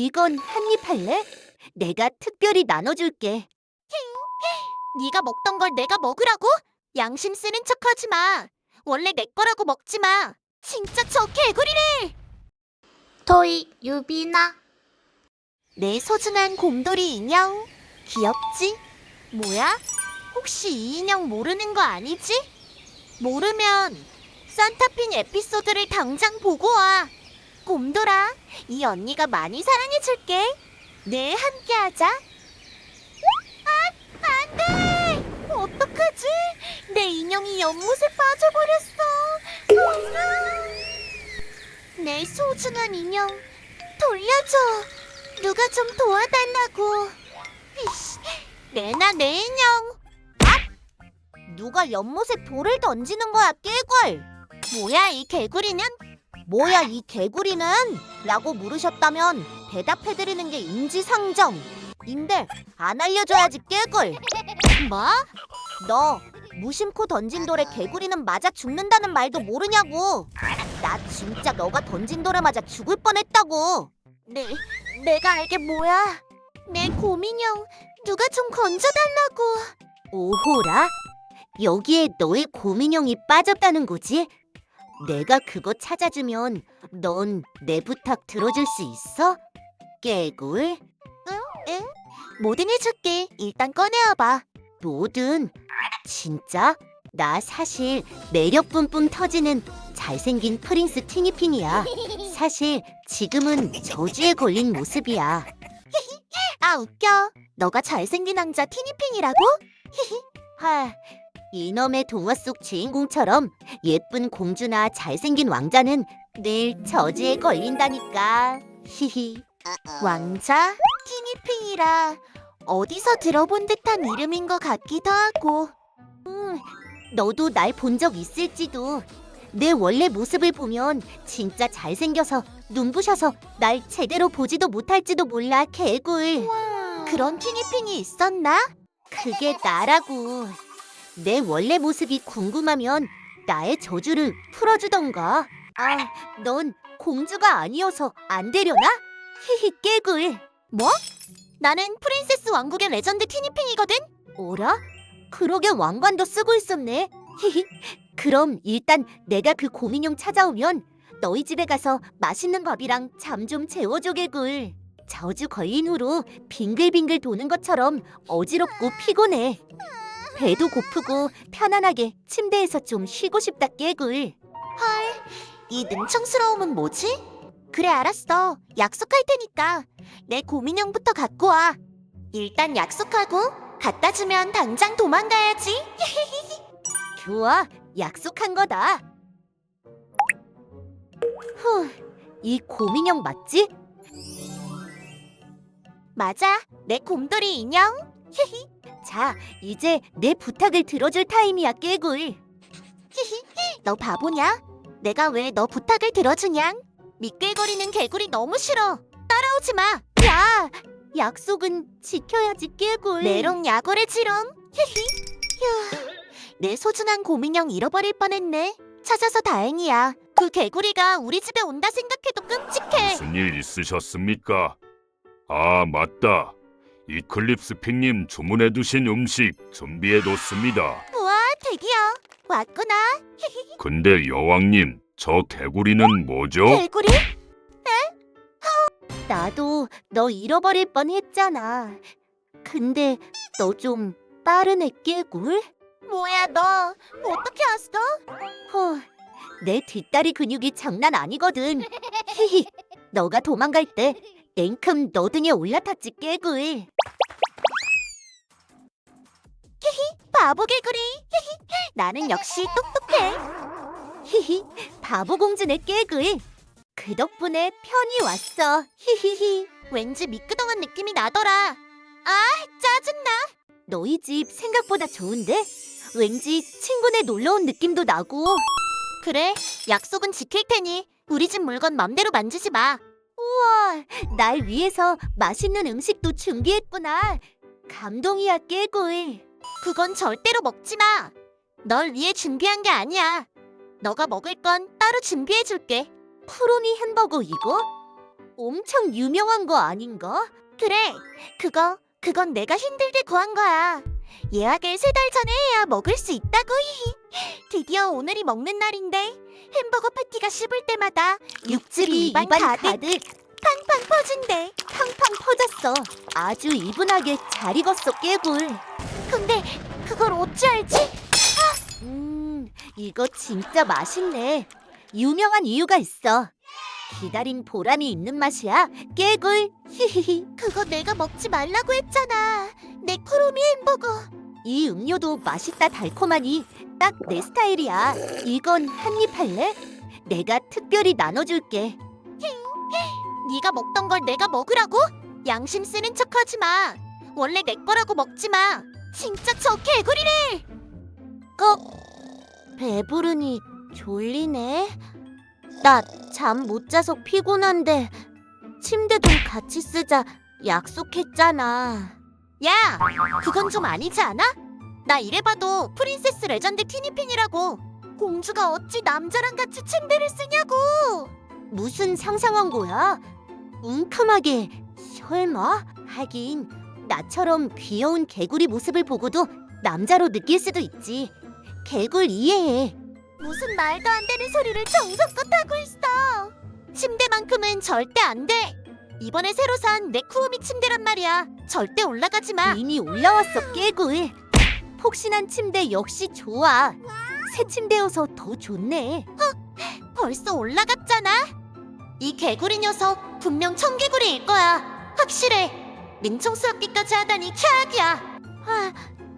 이건 한 입 할래? 내가 특별히 나눠줄게. 네가 먹던 걸 내가 먹으라고? 양심 쓰는 척하지 마. 원래 내 거라고 먹지 마. 진짜 저 개구리를. 토이 유비나. 내 소중한 곰돌이 인형. 귀엽지? 뭐야? 혹시 이 인형 모르는 거 아니지? 모르면 산타핀 에피소드를 당장 보고 와. 곰돌아, 이 언니가 많이 사랑해줄게. 네, 함께하자. 안 돼! 어떡하지? 내 인형이 연못에 빠져버렸어. 내 소중한 인형, 돌려줘. 누가 좀 도와달라고. 이씨, 내놔 내 인형. 누가 연못에 돌을 던지는 거야, 깨굴. 뭐야, 이 개구리는? 뭐야, 이 개구리는? 라고 물으셨다면 대답해드리는 게 인지상정인데 안 알려줘야지, 깨굴. 뭐? 너 무심코 던진 돌에 개구리는 맞아 죽는다는 말도 모르냐고. 나 진짜 너가 던진 돌에 맞아 죽을 뻔했다고. 내가 알게 뭐야. 내 곰인형 누가 좀 건져달라고. 오호라? 여기에 너의 곰인형이 빠졌다는 거지? 내가 그거 찾아주면 넌 내 부탁 들어줄 수 있어? 깨굴? 응? 뭐든 해줄게. 일단 꺼내와봐. 뭐든. 진짜? 나 사실 매력 뿜뿜 터지는 잘생긴 프린스 티니핑이야. 사실 지금은 저주에 걸린 모습이야. 아, 웃겨. 너가 잘생긴 왕자 티니핑이라고? 하, 이놈의 동화 속 주인공처럼 예쁜 공주나 잘생긴 왕자는 늘 저주에 걸린다니까. 히히. 왕자? 티니핑이라 어디서 들어본 듯한 이름인 것 같기도 하고. 너도 날 본 적 있을지도. 내 원래 모습을 보면 진짜 잘생겨서 눈부셔서 날 제대로 보지도 못할지도 몰라, 개굴. 그런 티니핑이 있었나? 그게 나라고. 내 원래 모습이 궁금하면 나의 저주를 풀어주던가. 아, 넌 공주가 아니어서 안 되려나? 히히, 깨굴. 뭐? 나는 프린세스 왕국의 레전드 티니핑이거든? 어라? 그러게 왕관도 쓰고 있었네. 히히. 그럼 일단 내가 그 곰인형 찾아오면 너희 집에 가서 맛있는 밥이랑 잠 좀 재워줘, 개굴. 저주 걸린 후로 빙글빙글 도는 것처럼 어지럽고 피곤해. 배도 고프고 편안하게 침대에서 좀 쉬고 싶다, 깨굴. 헐, 이 능청스러움은 뭐지? 그래, 알았어. 약속할 테니까 내 곰인형부터 갖고 와. 일단 약속하고 갖다 주면 당장 도망가야지. 좋아, 약속한 거다. 후, 이 곰인형 맞지? 맞아, 내 곰돌이 인형. 자, 이제 내 부탁을 들어줄 타임이야, 깨굴. 너 바보냐? 내가 왜 너 부탁을 들어주냐? 미끌거리는 개구리 너무 싫어. 따라오지 마. 야, 약속은 지켜야지, 깨굴. 메롱 야구를 지롱. 휴, 내 소중한 곰인형 잃어버릴 뻔했네. 찾아서 다행이야. 그 개구리가 우리 집에 온다 생각해도 끔찍해. 무슨 일 있으셨습니까? 아, 맞다. 이클립스 핑님 주문해두신 음식 준비해뒀습니다. 우와, 대기야. 왔구나. 근데 여왕님, 저 개구리는 뭐죠? 개구리? 나도 너 잃어버릴 뻔했잖아. 근데 너 좀 빠르네, 깨굴. 뭐야, 너 어떻게 왔어? 허, 내 뒷다리 근육이 장난 아니거든. 히히, 너가 도망갈 때 앵큼 너 등에 올라탔지, 깨굴. 바보 개구리. 나는 역시 똑똑해. 히히, 바보 공주네, 깨굴. 그 덕분에 편히 왔어. 히히히. 왠지 미끄덩한 느낌이 나더라. 아, 짜증나. 너희 집 생각보다 좋은데? 왠지 친구네 놀러 온 느낌도 나고. 그래, 약속은 지킬 테니 우리 집 물건 맘대로 만지지 마. 우와, 날 위해서 맛있는 음식도 준비했구나. 감동이야, 깨굴. 그건 절대로 먹지 마. 널 위해 준비한 게 아니야. 너가 먹을 건 따로 준비해 줄게. 푸르니 햄버거 이거? 엄청 유명한 거 아닌가? 그래, 그건 내가 힘들게 구한 거야. 예약을 3달 전에 해야 먹을 수 있다고. 드디어 오늘이 먹는 날인데 햄버거 패티가 씹을 때마다 육즙이 입안 가득 팡팡 퍼진대. 팡팡 퍼졌어. 아주 이분하게 잘 익었어, 깨굴. 근데 그걸 어찌알지? 이거 진짜 맛있네. 유명한 이유가 있어. 기다린 보람이 있는 맛이야, 깨굴. 히히히. 그거 내가 먹지 말라고 했잖아. 내 쿠로미 햄버거. 이 음료도 맛있다 달콤하니 딱 내 스타일이야. 이건 한 입 할래? 내가 특별히 나눠줄게. 네가 먹던 걸 내가 먹으라고? 양심 쓰는 척하지 마. 원래 내 거라고 먹지 마. 진짜 저 개구리래. 배부르니 졸리네. 나 잠 못 자서 피곤한데 침대 좀 같이 쓰자 약속했잖아. 야, 그건 좀 아니지 않아? 나 이래봐도 프린세스 레전드 티니핑이라고. 공주가 어찌 남자랑 같이 침대를 쓰냐고. 무슨 상상한 거야? 웅큼하게 설마? 하긴 나처럼 귀여운 개구리 모습을 보고도 남자로 느낄 수도 있지. 개굴 이해해. 무슨 말도 안 되는 소리를 정성껏 하고 있어. 침대만큼은 절대 안 돼. 이번에 새로 산 내 쿠오미 침대란 말이야. 절대 올라가지 마. 이미 올라왔어, 깨굴. 폭신한 침대 역시 좋아. 새 침대여서 더 좋네. 벌써 올라갔잖아. 이 개구리 녀석 분명 청개구리일 거야. 확실해. 민청스럽기까지 하다니 최악이야.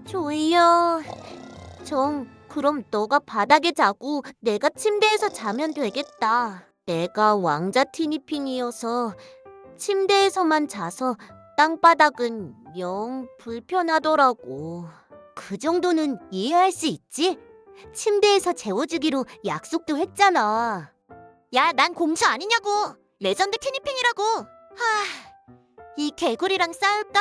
졸려. 그럼 너가 바닥에 자고 내가 침대에서 자면 되겠다. 내가 왕자 티니핑이어서 침대에서만 자서 땅바닥은 영 불편하더라고. 그 정도는 이해할 수 있지? 침대에서 재워주기로 약속도 했잖아. 야, 난 공주 아니냐고. 레전드 티니핑이라고. 이 개구리랑 싸울까?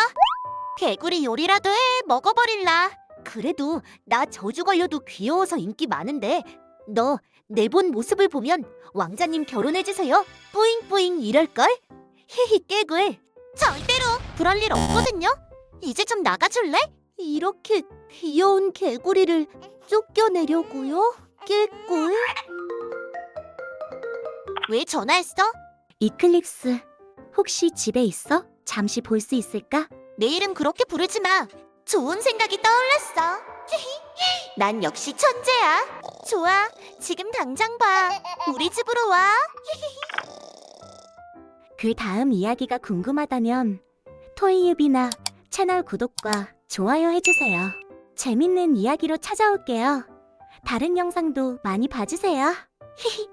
개구리 요리라도 해 먹어버릴라. 그래도 나 저주 걸려도 귀여워서 인기 많은데 너 내 본 모습을 보면 왕자님 결혼해주세요 뿌잉뿌잉 이럴걸? 히히 깨굴. 절대로 그럴 일 없거든요. 이제 좀 나가줄래? 이렇게 귀여운 개구리를 쫓겨내려고요? 깨굴. 왜 전화했어? 이클립스 혹시 집에 있어? 잠시 볼 수 있을까? 내 이름 그렇게 부르지 마. 좋은 생각이 떠올랐어. 난 역시 천재야. 좋아, 지금 당장 봐. 우리 집으로 와. 그 다음 이야기가 궁금하다면 토이유비나 채널 구독과 좋아요 해주세요. 재밌는 이야기로 찾아올게요. 다른 영상도 많이 봐주세요. 히히.